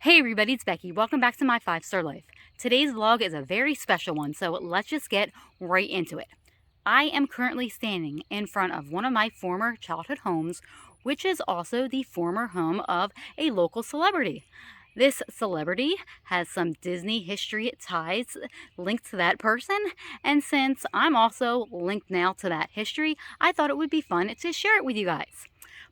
Hey everybody, it's Becky. Welcome back to my 5-Star Life. Today's vlog is a very special one, so let's just get right into it. I am currently standing in front of one of my former childhood homes, which is also the former home of a local celebrity. This celebrity has some Disney history ties linked to that person, and since I'm also linked now to that history, I thought it would be fun to share it with you guys.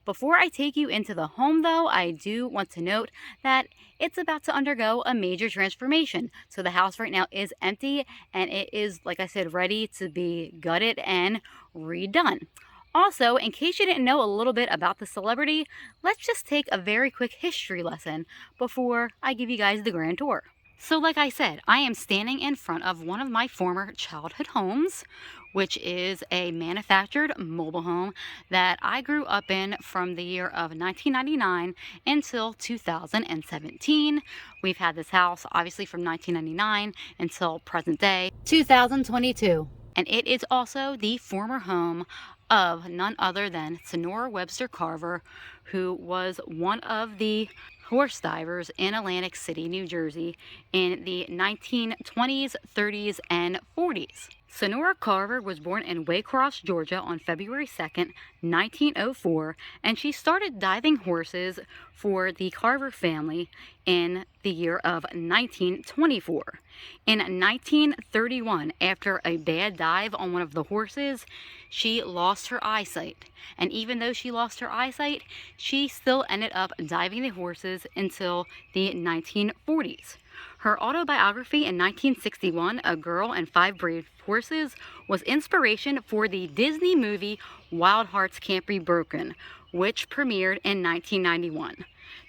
Before I take you into the home though, I do want to note that it's about to undergo a major transformation. So the house right now is empty and it is, like I said, ready to be gutted and redone. Also, in case you didn't know a little bit about the celebrity, let's just take a very quick history lesson before I give you guys the grand tour. So like I said, I am standing in front of one of my former childhood homes, which is a manufactured mobile home that I grew up in from the year of 1999 until 2017. We've had this house obviously from 1999 until present day, 2022. And it is also the former home of none other than Sonora Webster Carver, who was one of the horse divers in Atlantic City, New Jersey in the 1920s, 30s, and 40s. Sonora Carver was born in Waycross, Georgia on February 2nd, 1904, and she started diving horses for the Carver family in the year of 1924. In 1931, after a bad dive on one of the horses, she lost her eyesight. And even though she lost her eyesight, she still ended up diving the horses until the 1940s. Her autobiography in 1961, A Girl and Five Brave Horses, was inspiration for the Disney movie Wild Hearts Can't Be Broken, which premiered in 1991.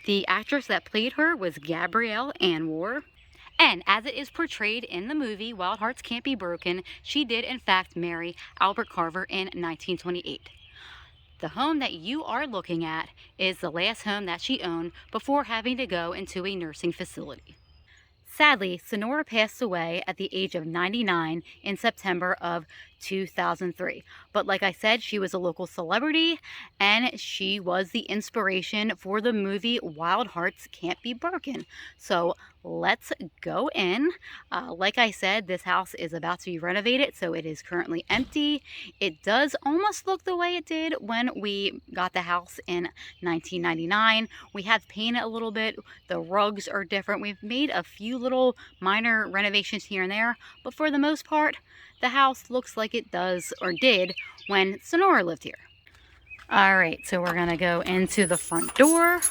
The actress that played her was Gabrielle Anwar. And as it is portrayed in the movie Wild Hearts Can't Be Broken, she did in fact marry Albert Carver in 1928. The home that you are looking at is the last home that she owned before having to go into a nursing facility. Sadly, Sonora passed away at the age of 99 in September of 2003. But like I said, she was a local celebrity and she was the inspiration for the movie Wild Hearts Can't Be Broken. So let's go in. Like I said, this house is about to be renovated, so it is currently empty. It does almost look the way it did when we got the house in 1999. We have painted a little bit. The rugs are different. We've made a few little minor renovations here and there, but for the most part, the house looks like it does or did when Sonora lived here. All right, so we're gonna go into the front door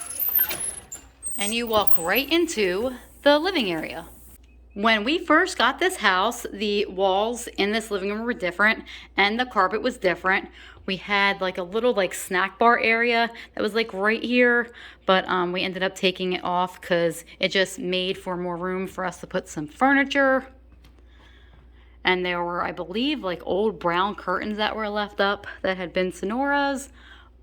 and you walk right into the living area. When we first got this house, the walls in this living room were different and the carpet was different. We had like a little snack bar area that was like right here, but we ended up taking it off because it just made for more room for us to put some furniture. And there were, I believe, like old brown curtains that were left up that had been Sonora's.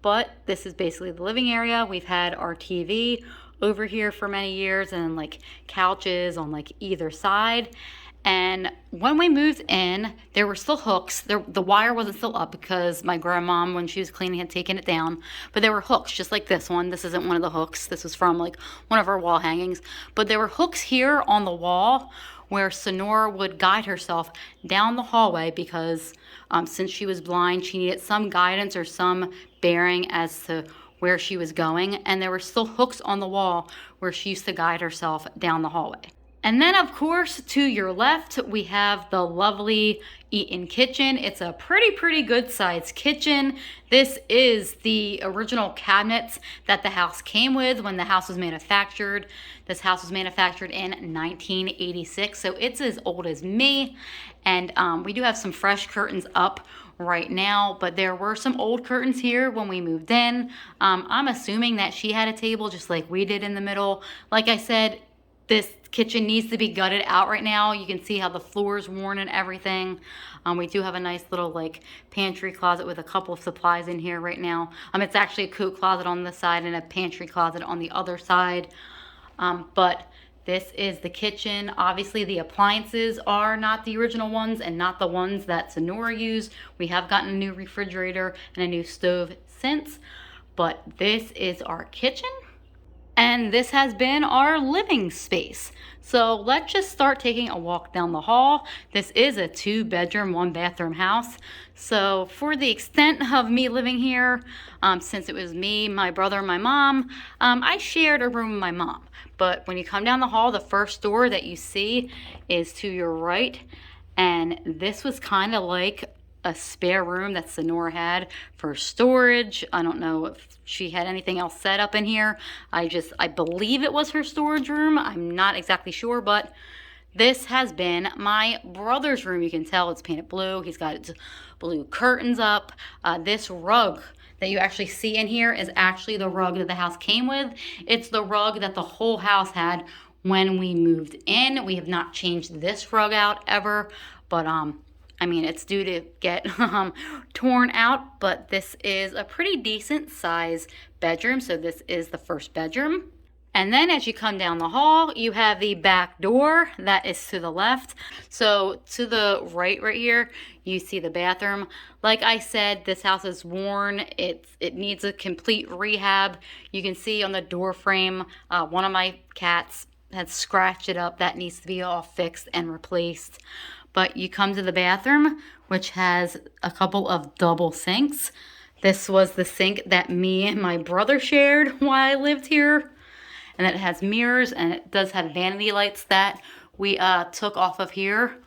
But this is basically the living area. We've had our TV over here for many years and like couches on like either side. And when we moved in, there were still hooks. The wire wasn't still up because my grandmom, when she was cleaning, had taken it down. But there were hooks, just like this one. This isn't one of the hooks. This was from like one of our wall hangings. But there were hooks here on the wall where Sonora would guide herself down the hallway because since she was blind, she needed some guidance or some bearing as to where she was going. And there were still hooks on the wall where she used to guide herself down the hallway. And then, of course, to your left, we have the lovely Eaton Kitchen. It's a pretty good sized kitchen. This is the original cabinets that the house came with when the house was manufactured. This house was manufactured in 1986, so it's as old as me. And we do have some fresh curtains up right now, but there were some old curtains here when we moved in. I'm assuming that she had a table just like we did in the middle. Like I said, this kitchen needs to be gutted out right now. You can see how the floor is worn and everything. We do have a nice little like pantry closet with a couple of supplies in here right now. It's actually a coat closet on this side and a pantry closet on the other side. But this is the kitchen. Obviously the appliances are not the original ones and not the ones that Sonora used. We have gotten a new refrigerator and a new stove since, but this is our kitchen. And this has been our living space. So let's just start taking a walk down the hall. This is a 2-bedroom, 1-bathroom house. So for the extent of me living here, since it was me, my brother, and my mom, I shared a room with my mom. But when you come down the hall, the first door that you see is to your right. And this was kind of like a spare room that Sonora had for storage. I don't know if she had anything else set up in here. I believe it was her storage room. I'm not exactly sure, but this has been my brother's room. You can tell it's painted blue. He's got its blue curtains up. This rug that you actually see in here is actually the rug that the house came with. It's the rug that the whole house had when we moved in. We have not changed this rug out ever, but I mean, it's due to get torn out, but this is a pretty decent size bedroom. So this is the first bedroom. And then as you come down the hall, you have the back door that is to the left. So to the right here, you see the bathroom. Like I said, this house is worn. It needs a complete rehab. You can see on the door frame, one of my cats had scratched it up. That needs to be all fixed and replaced. But you come to the bathroom, which has a couple of double sinks. This was the sink that me and my brother shared while I lived here. And it has mirrors, and it does have vanity lights that we took off of here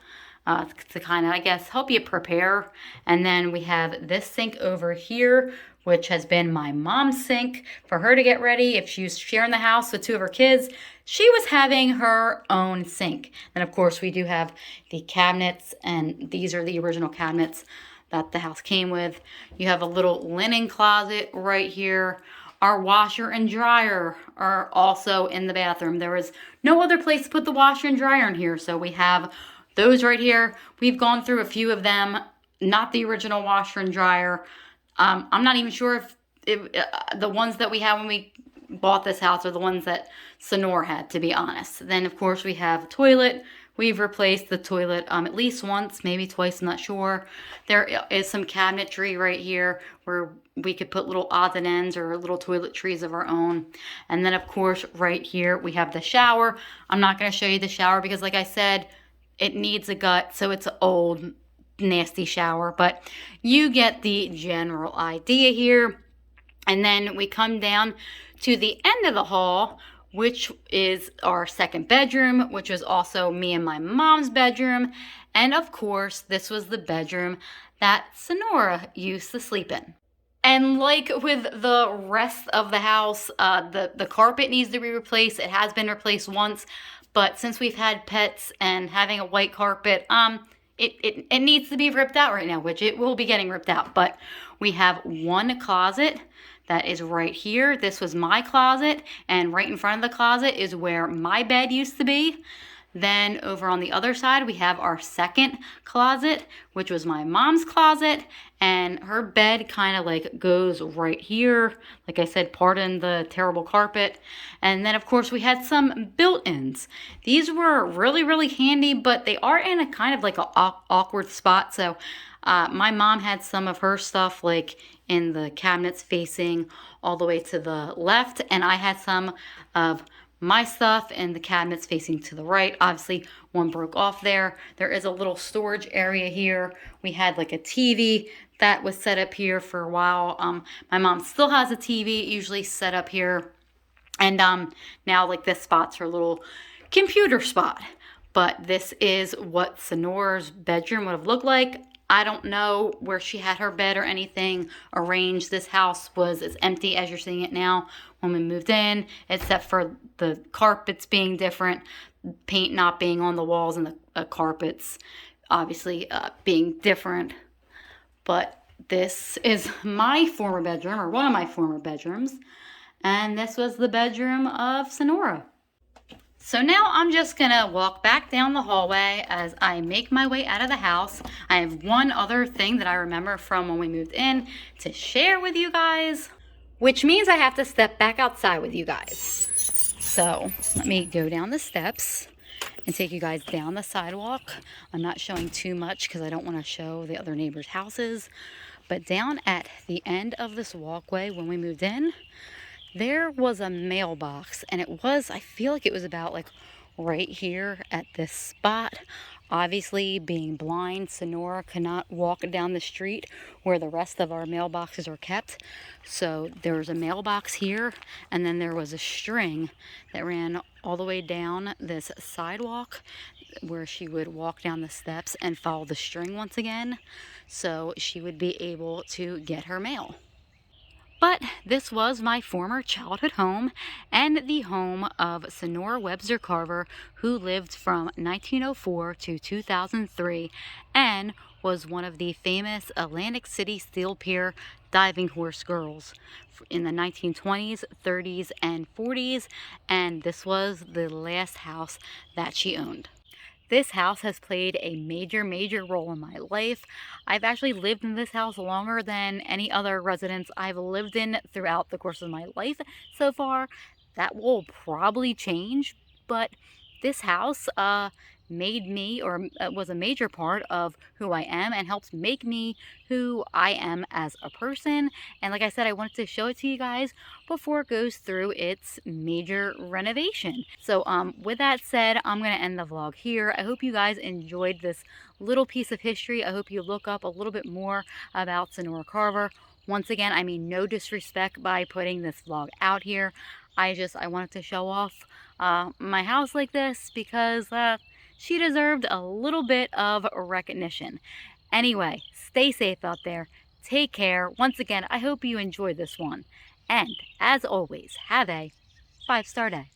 to kind of, I guess, help you prepare. And then we have this sink over here, which has been my mom's sink for her to get ready. If she was sharing the house with 2 of her kids, she was having her own sink. And of course, we do have the cabinets, and these are the original cabinets that the house came with. You have a little linen closet right here. Our washer and dryer are also in the bathroom. There is no other place to put the washer and dryer in here, so we have those right here. We've gone through a few of them, not the original washer and dryer. I'm not even sure if the ones that we had when we bought this house are the ones that Sonora had, to be honest. Then, of course, we have a toilet. We've replaced the toilet at least once, maybe twice, I'm not sure. There is some cabinetry right here where we could put little odds and ends or little toiletries of our own. And then, of course, right here we have the shower. I'm not going to show you the shower because, like I said, it needs a gut, so it's an old, nasty shower. But you get the general idea here. And then we come down to the end of the hall, which is our second bedroom, which was also me and my mom's bedroom. And of course, this was the bedroom that Sonora used to sleep in. And like with the rest of the house, the carpet needs to be replaced. It has been replaced once, but since we've had pets and having a white carpet, it needs to be ripped out right now, which it will be getting ripped out. But we have one closet that is right here. This was my closet, and right in front of the closet is where my bed used to be. Then over on the other side, we have our second closet, which was my mom's closet, and her bed kind of like goes right here. Like I said, pardon the terrible carpet. And then of course we had some built-ins. These were really, really handy, but they are in a kind of like an awkward spot. So my mom had some of her stuff like in the cabinets facing all the way to the left, and I had some of my stuff in the cabinets facing to the right. Obviously, one broke off there. There is a little storage area here. We had like a TV that was set up here for a while. My mom still has a TV usually set up here. And now like this spot's her little computer spot. But this is what Sonora's bedroom would have looked like. I don't know where she had her bed or anything arranged. This house was as empty as you're seeing it now when we moved in, except for the carpets being different, paint not being on the walls, and the carpets obviously being different. But this is my former bedroom, or one of my former bedrooms, and this was the bedroom of Sonora. So now I'm just gonna walk back down the hallway as I make my way out of the house. I have one other thing that I remember from when we moved in to share with you guys, which means I have to step back outside with you guys. So let me go down the steps and take you guys down the sidewalk. I'm not showing too much because I don't want to show the other neighbors' houses, but down at the end of this walkway when we moved in, There was a mailbox, and I feel like it was about like right here at this spot. Obviously, being blind, Sonora could not walk down the street where the rest of our mailboxes are kept. So there was a mailbox here, and then there was a string that ran all the way down this sidewalk where she would walk down the steps and follow the string once again, so she would be able to get her mail. But this was my former childhood home and the home of Sonora Webster Carver, who lived from 1904 to 2003 and was one of the famous Atlantic City Steel Pier diving horse girls in the 1920s, 30s, and 40s, and this was the last house that she owned. This house has played a major role in my life. I've actually lived in this house longer than any other residence I've lived in throughout the course of my life so far. That will probably change, but this house made me, or was a major part of who I am and helped make me who I am as a person. And like I said, I wanted to show it to you guys before it goes through its major renovation. So with that said, I'm going to end the vlog here. I hope you guys enjoyed this little piece of history. I hope you look up a little bit more about Sonora Carver. Once again, I mean no disrespect by putting this vlog out here. I wanted to show off my house like this because she deserved a little bit of recognition. Anyway, stay safe out there. Take care. Once again, I hope you enjoyed this one. And as always, have a 5-star day.